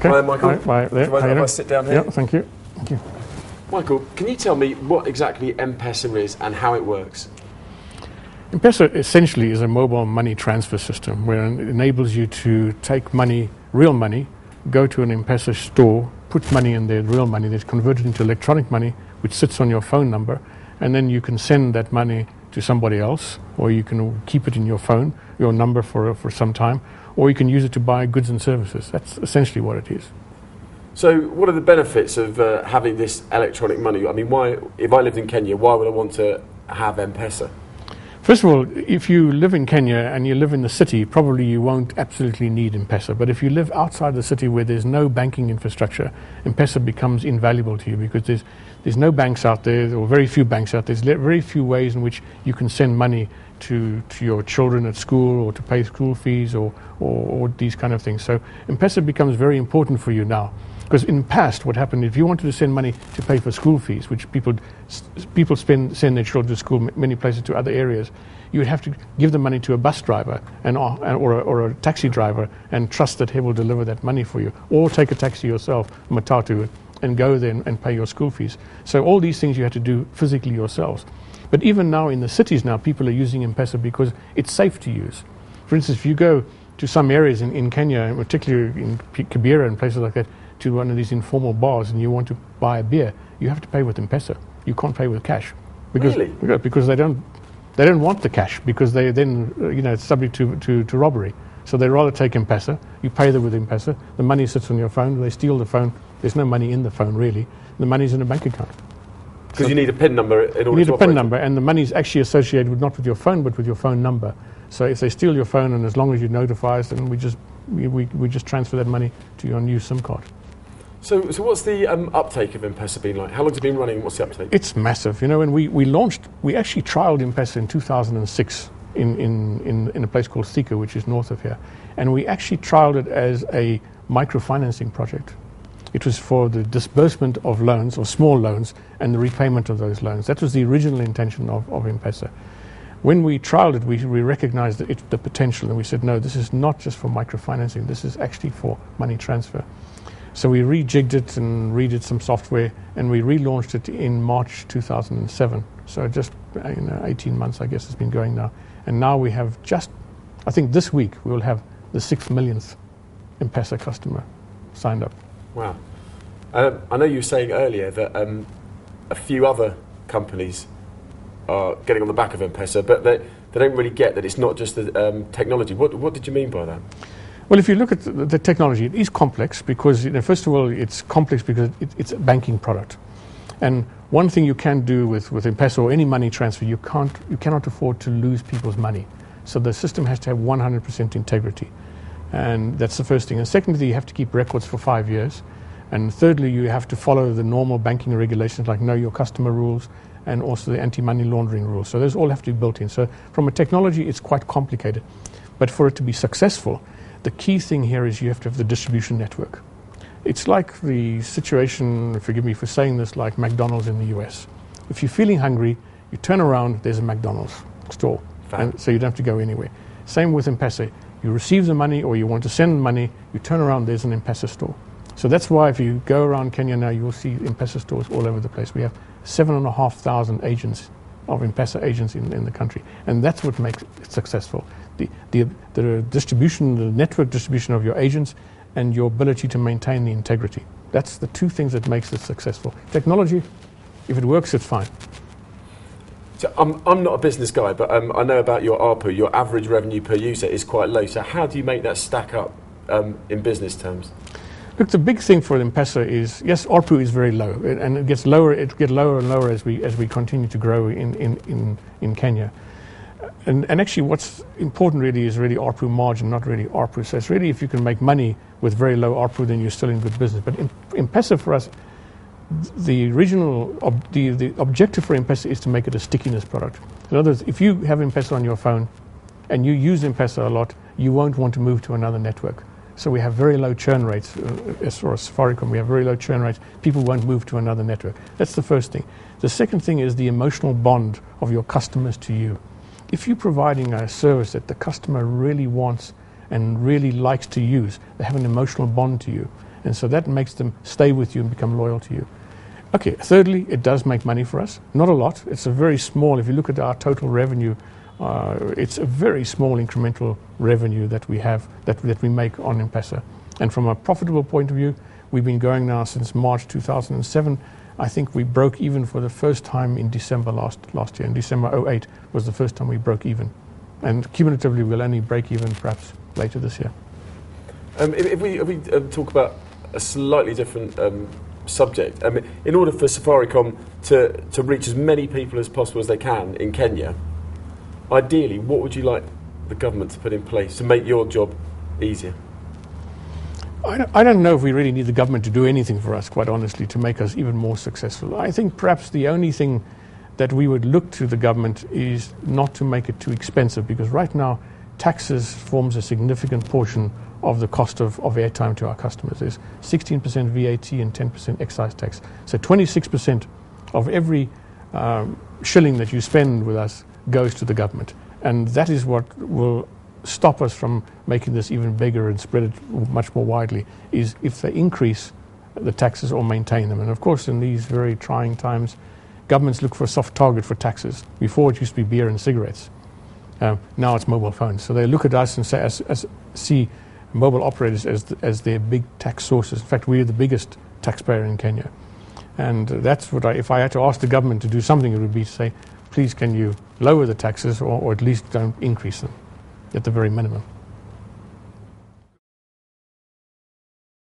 Okay. Hi, Michael. Hi, there. Do you mind if I sit down here? Yeah, thank you. Thank you. Michael, can you tell me what exactly M-Pesa is and how it works? M-Pesa essentially is a mobile money transfer system where it enables you to take money, real money, go to an M-Pesa store, put money in there, real money that's converted into electronic money, which sits on your phone number, and then you can send that money to somebody else, or you can keep it in your phone, your number for some time, or you can use it to buy goods and services. That's essentially what it is. So what are the benefits of having this electronic money? I mean, why, if I lived in Kenya, why would I want to have M-Pesa? First of all, if you live in Kenya and you live in the city, probably you won't absolutely need M-Pesa. But if you live outside the city where there's no banking infrastructure, M-Pesa becomes invaluable to you because there's no banks out there, or very few banks out there. There's very few ways in which you can send money to your children at school, or to pay school fees, or these kind of things. So M-Pesa becomes very important for you now. Because in the past, what happened, if you wanted to send money to pay for school fees, which people send their children to school, many places to other areas, you would have to give the money to a bus driver or a taxi driver and trust that he will deliver that money for you. Or take a taxi yourself, matatu, and go there and pay your school fees. So all these things you had to do physically yourselves. But even now in the cities now, people are using M-Pesa because it's safe to use. For instance, if you go to some areas in Kenya, particularly in Kibera and places like that, to one of these informal bars and you want to buy a beer, you have to pay with M-Pesa. You can't pay with cash. Really? Because they don't want the cash, because they then, it's subject to robbery. So they rather take M-Pesa. You pay them with M-Pesa. The money sits on your phone. They steal the phone. There's no money in the phone, really. The money's in a bank account. Because you need a PIN number in order to You need a PIN operate. number, and the money's actually associated with, not with your phone, but with your phone number. So if they steal your phone, and as long as you notify us, then we just transfer that money to your new SIM card. So what's the uptake of M-Pesa been like? How long has it been running? What's the uptake? It's massive. When we launched, we actually trialed M-Pesa in 2006 in a place called Thika, which is north of here. And we actually trialed it as a microfinancing project. It was for the disbursement of loans, or small loans, and the repayment of those loans. That was the original intention of M-Pesa. When we trialed it, we recognized the potential, and we said, no, this is not just for microfinancing. This is actually for money transfer. So we rejigged it and redid some software, and we relaunched it in March 2007. So just 18 months, I guess, it's been going now. And now we have I think this week, we will have the 6 millionth M-Pesa customer signed up. Wow. I know you were saying earlier that a few other companies are getting on the back of M-Pesa, but they don't really get that it's not just the technology. What did you mean by that? Well, if you look at the technology, it is complex because, first of all, it's complex because it's a banking product. And one thing you can do with M-Pesa or any money transfer, you cannot afford to lose people's money. So the system has to have 100% integrity. And that's the first thing. And secondly, you have to keep records for 5 years. And thirdly, you have to follow the normal banking regulations like know your customer rules and also the anti-money laundering rules. So those all have to be built in. So from a technology, it's quite complicated. But for it to be successful, the key thing here is you have to have the distribution network. It's like the situation, forgive me for saying this, like McDonald's in the US. If you're feeling hungry, you turn around, there's a McDonald's store. And so you don't have to go anywhere. Same with M-Pesa. You receive the money or you want to send money, you turn around, there's an M-Pesa store. So that's why if you go around Kenya now, you will see M-Pesa stores all over the place. We have 7,500 agents of M-Pesa agents in the country. And that's what makes it successful. The distribution, the network distribution of your agents and your ability to maintain the integrity. That's the two things that makes it successful. Technology, if it works, it's fine. So I'm not a business guy, but I know about your ARPU. Your average revenue per user is quite low. So how do you make that stack up in business terms? Look, the big thing for M-Pesa is, yes, ARPU is very low, and it gets lower. It gets lower and lower as we continue to grow in Kenya. And actually, what's important really is really ARPU margin, not really ARPU. So it's really if you can make money with very low ARPU, then you're still in good business. But in M-Pesa for us, the objective for M-Pesa is to make it a stickiness product. In other words, if you have M-Pesa on your phone and you use M-Pesa a lot, you won't want to move to another network. So we have very low churn rates. As far as Safaricom, we have very low churn rates. People won't move to another network. That's the first thing. The second thing is the emotional bond of your customers to you. If you're providing a service that the customer really wants and really likes to use, they have an emotional bond to you. And so that makes them stay with you and become loyal to you. Okay, thirdly, it does make money for us. Not a lot. It's a very small, if you look at our total revenue, it's a very small incremental revenue that we have, that we make on M-Pesa. And from a profitable point of view, we've been going now since March 2007. I think we broke even for the first time in December last year. In December 2008 was the first time we broke even. And cumulatively, we'll only break even perhaps later this year. If we talk about a slightly different subject, in order for Safaricom to reach as many people as possible as they can in Kenya, ideally, what would you like the government to put in place to make your job easier? I don't know if we really need the government to do anything for us, quite honestly, to make us even more successful. I think perhaps the only thing that we would look to the government is not to make it too expensive, because right now taxes forms a significant portion of the cost of airtime to our customers. There's 16% VAT and 10% excise tax. So 26% of every shilling that you spend with us goes to the government. And that is what will stop us from making this even bigger and spread it much more widely, is if they increase the taxes or maintain them. And of course, in these very trying times, governments look for a soft target for taxes. Before it used to be beer and cigarettes. Now it's mobile phones. So they look at us and say, see mobile operators as their big tax sources. In fact, we're the biggest taxpayer in Kenya. And that's what if I had to ask the government to do something, it would be to say, please can you lower the taxes or at least don't increase them at the very minimum.